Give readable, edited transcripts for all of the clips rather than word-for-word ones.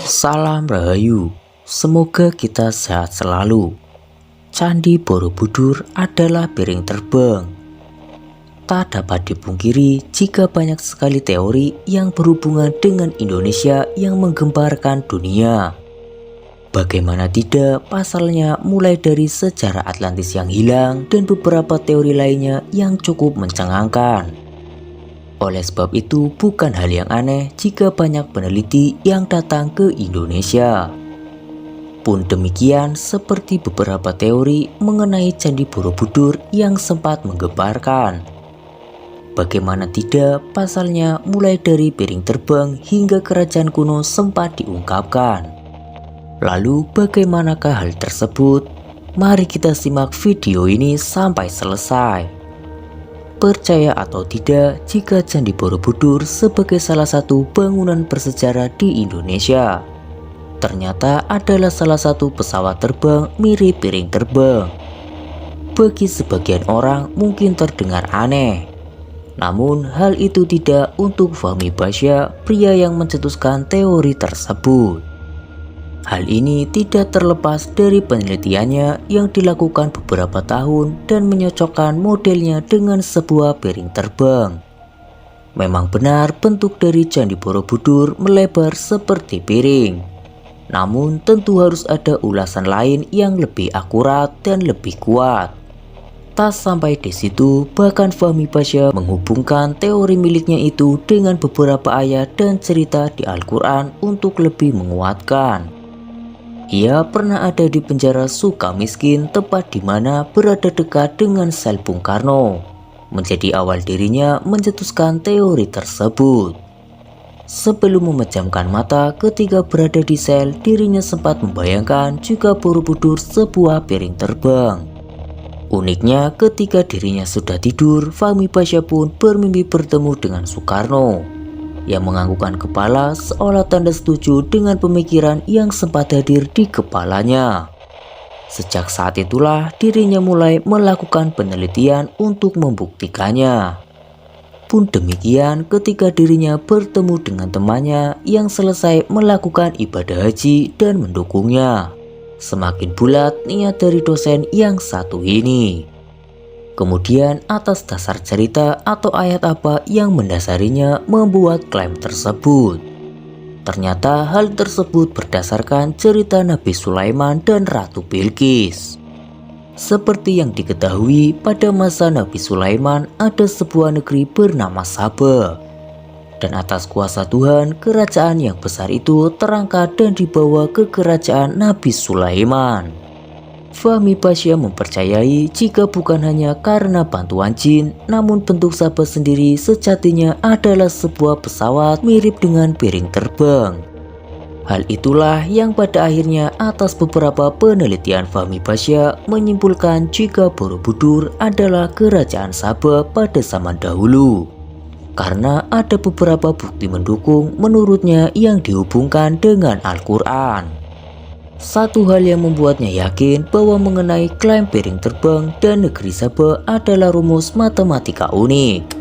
Salam Rahayu, semoga kita sehat selalu. Candi Borobudur adalah piring terbang. Tak dapat dipungkiri jika banyak sekali teori yang berhubungan dengan Indonesia yang menggemparkan dunia. Bagaimana tidak, pasalnya mulai dari sejarah Atlantis yang hilang dan beberapa teori lainnya yang cukup mencengangkan. Oleh sebab itu, bukan hal yang aneh jika banyak peneliti yang datang ke Indonesia. Pun demikian seperti beberapa teori mengenai Candi Borobudur yang sempat menggemparkan. Bagaimana tidak, pasalnya mulai dari piring terbang hingga kerajaan kuno sempat diungkapkan. Lalu bagaimanakah hal tersebut? Mari kita simak video ini sampai selesai. Percaya atau tidak, jika Candi Borobudur sebagai salah satu bangunan bersejarah di Indonesia, ternyata adalah salah satu pesawat terbang mirip piring terbang. Bagi sebagian orang mungkin terdengar aneh, namun hal itu tidak untuk Fahmi Basya, pria yang mencetuskan teori tersebut. Hal ini tidak terlepas dari penelitiannya yang dilakukan beberapa tahun dan menyocokkan modelnya dengan sebuah piring terbang. Memang benar bentuk dari Candi Borobudur melebar seperti piring. Namun tentu harus ada ulasan lain yang lebih akurat dan lebih kuat. Tak sampai di situ, bahkan Fahmi Basya menghubungkan teori miliknya itu dengan beberapa ayat dan cerita di Al-Quran untuk lebih menguatkan. Ia pernah ada di penjara Sukamiskin, tempat di mana berada dekat dengan sel Bung Karno. Menjadi awal dirinya mencetuskan teori tersebut. Sebelum memejamkan mata ketika berada di sel, dirinya sempat membayangkan juga Borobudur sebuah piring terbang. Uniknya, ketika dirinya sudah tidur, Fahmi Basya pun bermimpi bertemu dengan Soekarno yang menganggukkan kepala seolah tanda setuju dengan pemikiran yang sempat hadir di kepalanya. Sejak saat itulah dirinya mulai melakukan penelitian untuk membuktikannya. Pun demikian ketika dirinya bertemu dengan temannya yang selesai melakukan ibadah haji dan mendukungnya. Semakin bulat niat dari dosen yang satu ini. Kemudian atas dasar cerita atau ayat apa yang mendasarinya membuat klaim tersebut. Ternyata hal tersebut berdasarkan cerita Nabi Sulaiman dan Ratu Bilqis. Seperti yang diketahui, pada masa Nabi Sulaiman ada sebuah negeri bernama Saba. Dan atas kuasa Tuhan, kerajaan yang besar itu terangkat dan dibawa ke kerajaan Nabi Sulaiman. Fahmi Basya mempercayai jika bukan hanya karena bantuan jin, namun bentuk Saba sendiri sejatinya adalah sebuah pesawat mirip dengan piring terbang. Hal itulah yang pada akhirnya atas beberapa penelitian Fahmi Basya menyimpulkan jika Borobudur adalah kerajaan Saba pada zaman dahulu. Karena ada beberapa bukti mendukung menurutnya yang dihubungkan dengan Al-Quran. Satu hal yang membuatnya yakin bahwa mengenai klaim piring terbang dan negeri Saba adalah rumus matematika unik.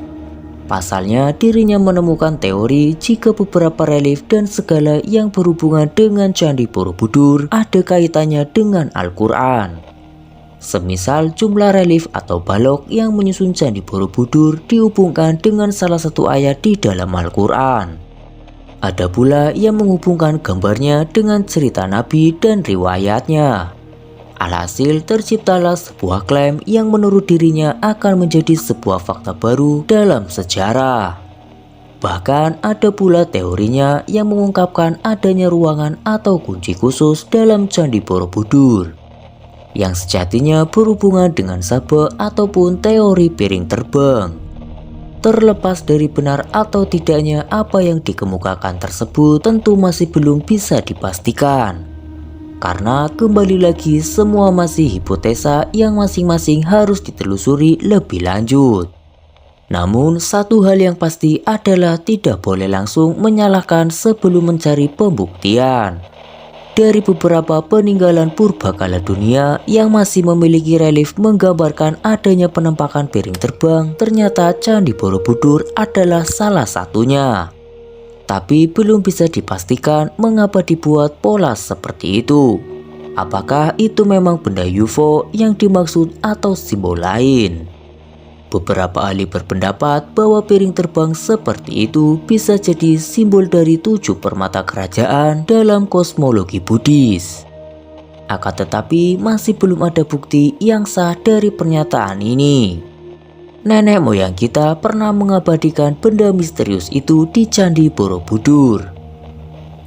Pasalnya dirinya menemukan teori jika beberapa relief dan segala yang berhubungan dengan Candi Borobudur ada kaitannya dengan Al-Quran. Semisal jumlah relief atau balok yang menyusun Candi Borobudur dihubungkan dengan salah satu ayat di dalam Al-Quran. Ada pula yang menghubungkan gambarnya dengan cerita Nabi dan riwayatnya. Alhasil terciptalah sebuah klaim yang menurut dirinya akan menjadi sebuah fakta baru dalam sejarah. Bahkan ada pula teorinya yang mengungkapkan adanya ruangan atau kunci khusus dalam Candi Borobudur, yang sejatinya berhubungan dengan Saba ataupun teori piring terbang. Terlepas dari benar atau tidaknya apa yang dikemukakan tersebut tentu masih belum bisa dipastikan. Karena kembali lagi semua masih hipotesa yang masing-masing harus ditelusuri lebih lanjut. Namun satu hal yang pasti adalah tidak boleh langsung menyalahkan sebelum mencari pembuktian. dari beberapa peninggalan purbakala dunia yang masih memiliki relief menggambarkan adanya penampakan piring terbang, ternyata Candi Borobudur adalah salah satunya. Tapi belum bisa dipastikan mengapa dibuat pola seperti itu. Apakah itu memang benda UFO yang dimaksud atau simbol lain? Beberapa ahli berpendapat bahwa piring terbang seperti itu bisa jadi simbol dari 7 permata kerajaan dalam kosmologi Buddhis. Akan tetapi masih belum ada bukti yang sah dari pernyataan ini. Nenek moyang kita pernah mengabadikan benda misterius itu di Candi Borobudur.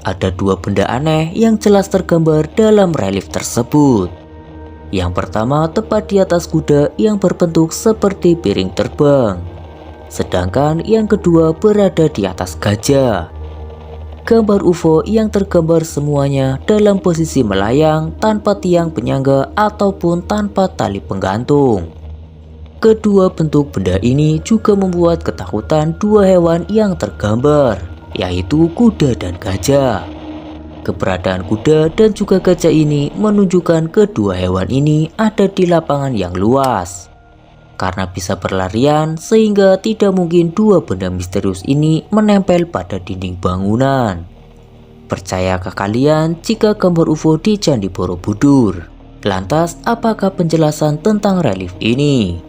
Ada 2 benda aneh yang jelas tergambar dalam relief tersebut. Yang pertama tepat di atas kuda yang berbentuk seperti piring terbang. Sedangkan yang kedua berada di atas gajah. Gambar UFO yang tergambar semuanya dalam posisi melayang tanpa tiang penyangga ataupun tanpa tali penggantung. Kedua bentuk benda ini juga membuat ketakutan 2 hewan yang tergambar, yaitu kuda dan gajah. Keberadaan kuda dan juga gajah ini menunjukkan kedua hewan ini ada di lapangan yang luas. Karena bisa berlarian sehingga tidak mungkin 2 benda misterius ini menempel pada dinding bangunan. Percayakah kalian jika gambar UFO di Candi Borobudur? Lantas apakah penjelasan tentang relief ini?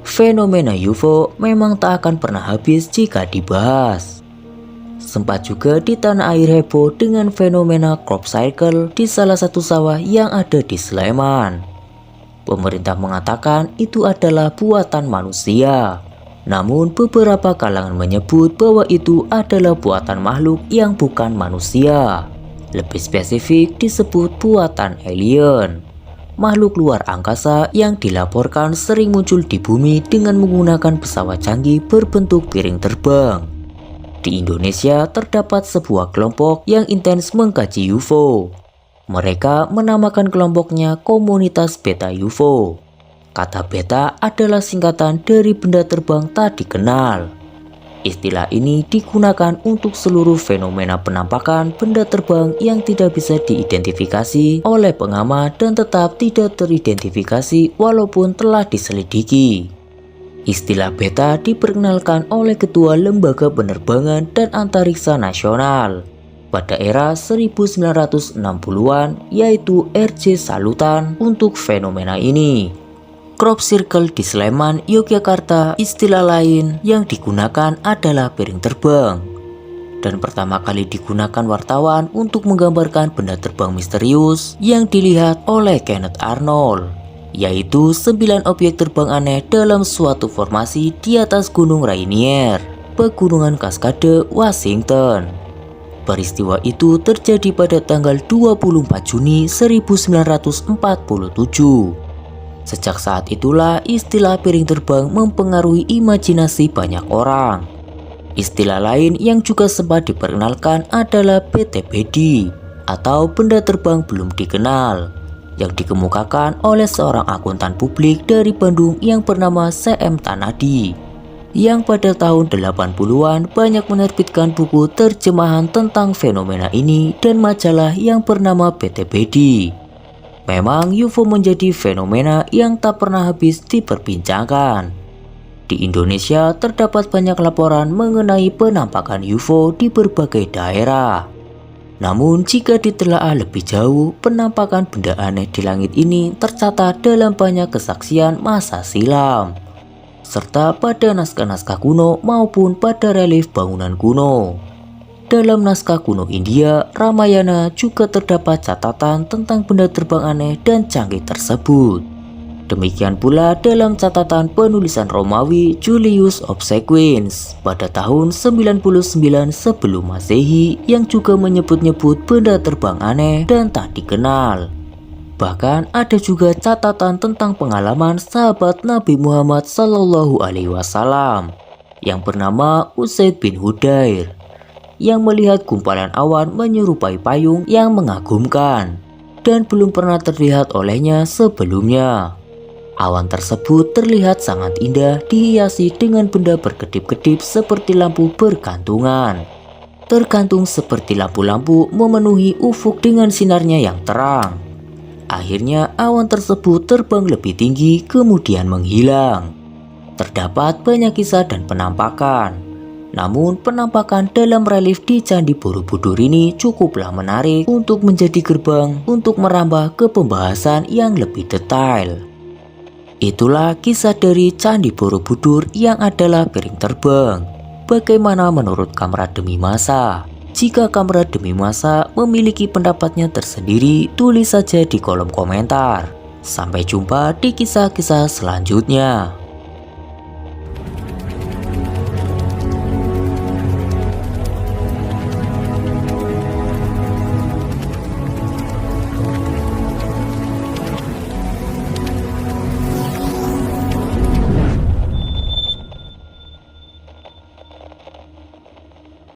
Fenomena UFO memang tak akan pernah habis jika dibahas. Sempat juga di tanah air heboh dengan fenomena crop cycle di salah satu sawah yang ada di Sleman. Pemerintah mengatakan itu adalah buatan manusia. Namun beberapa kalangan menyebut bahwa itu adalah buatan makhluk yang bukan manusia. Lebih spesifik disebut buatan alien. Makhluk luar angkasa yang dilaporkan sering muncul di bumi dengan menggunakan pesawat canggih berbentuk piring terbang. Di Indonesia terdapat sebuah kelompok yang intens mengkaji UFO. Mereka menamakan kelompoknya Komunitas Beta UFO. Kata beta adalah singkatan dari benda terbang tak dikenal. Istilah ini digunakan untuk seluruh fenomena penampakan benda terbang yang tidak bisa diidentifikasi oleh pengamat dan tetap tidak teridentifikasi walaupun telah diselidiki. Istilah beta diperkenalkan oleh Ketua Lembaga Penerbangan dan Antariksa Nasional pada era 1960-an, yaitu R.J. Salutan untuk fenomena ini. Crop circle di Sleman, Yogyakarta, istilah lain yang digunakan adalah piring terbang. Dan pertama kali digunakan wartawan untuk menggambarkan benda terbang misterius yang dilihat oleh Kenneth Arnold, yaitu 9 objek terbang aneh dalam suatu formasi di atas Gunung Rainier, Pegunungan Cascade, Washington. Peristiwa itu terjadi pada tanggal 24 Juni 1947. Sejak saat itulah istilah piring terbang mempengaruhi imajinasi banyak orang. Istilah lain yang juga sempat diperkenalkan adalah BTBD atau benda terbang belum dikenal, yang dikemukakan oleh seorang akuntan publik dari Bandung yang bernama C.M. Tanadi, yang pada tahun 80-an banyak menerbitkan buku terjemahan tentang fenomena ini dan majalah yang bernama BTBD. Memang UFO menjadi fenomena yang tak pernah habis diperbincangkan. Di Indonesia terdapat banyak laporan mengenai penampakan UFO di berbagai daerah. Namun jika ditelaah lebih jauh, penampakan benda aneh di langit ini tercatat dalam banyak kesaksian masa silam, serta pada naskah-naskah kuno maupun pada relief bangunan kuno. Dalam naskah kuno India, Ramayana juga terdapat catatan tentang benda terbang aneh dan canggih tersebut. Demikian pula dalam catatan penulisan Romawi Julius Obsequens pada tahun 99 sebelum Masehi yang juga menyebut-nyebut benda terbang aneh dan tak dikenal. Bahkan ada juga catatan tentang pengalaman sahabat Nabi Muhammad SAW yang bernama Usaid bin Hudair yang melihat gumpalan awan menyerupai payung yang mengagumkan dan belum pernah terlihat olehnya sebelumnya. Awan tersebut terlihat sangat indah dihiasi dengan benda berkedip-kedip seperti lampu bergantungan. tergantung seperti lampu-lampu memenuhi ufuk dengan sinarnya yang terang. Akhirnya awan tersebut terbang lebih tinggi kemudian menghilang. Terdapat banyak kisah dan penampakan. Namun penampakan dalam relief di Candi Borobudur ini cukuplah menarik untuk menjadi gerbang untuk merambah ke pembahasan yang lebih detail. Itulah kisah dari Candi Borobudur yang adalah piring terbang. Bagaimana menurut Kamera Demi Masa? Jika Kamera Demi Masa memiliki pendapatnya tersendiri, tulis saja di kolom komentar. Sampai jumpa di kisah-kisah selanjutnya.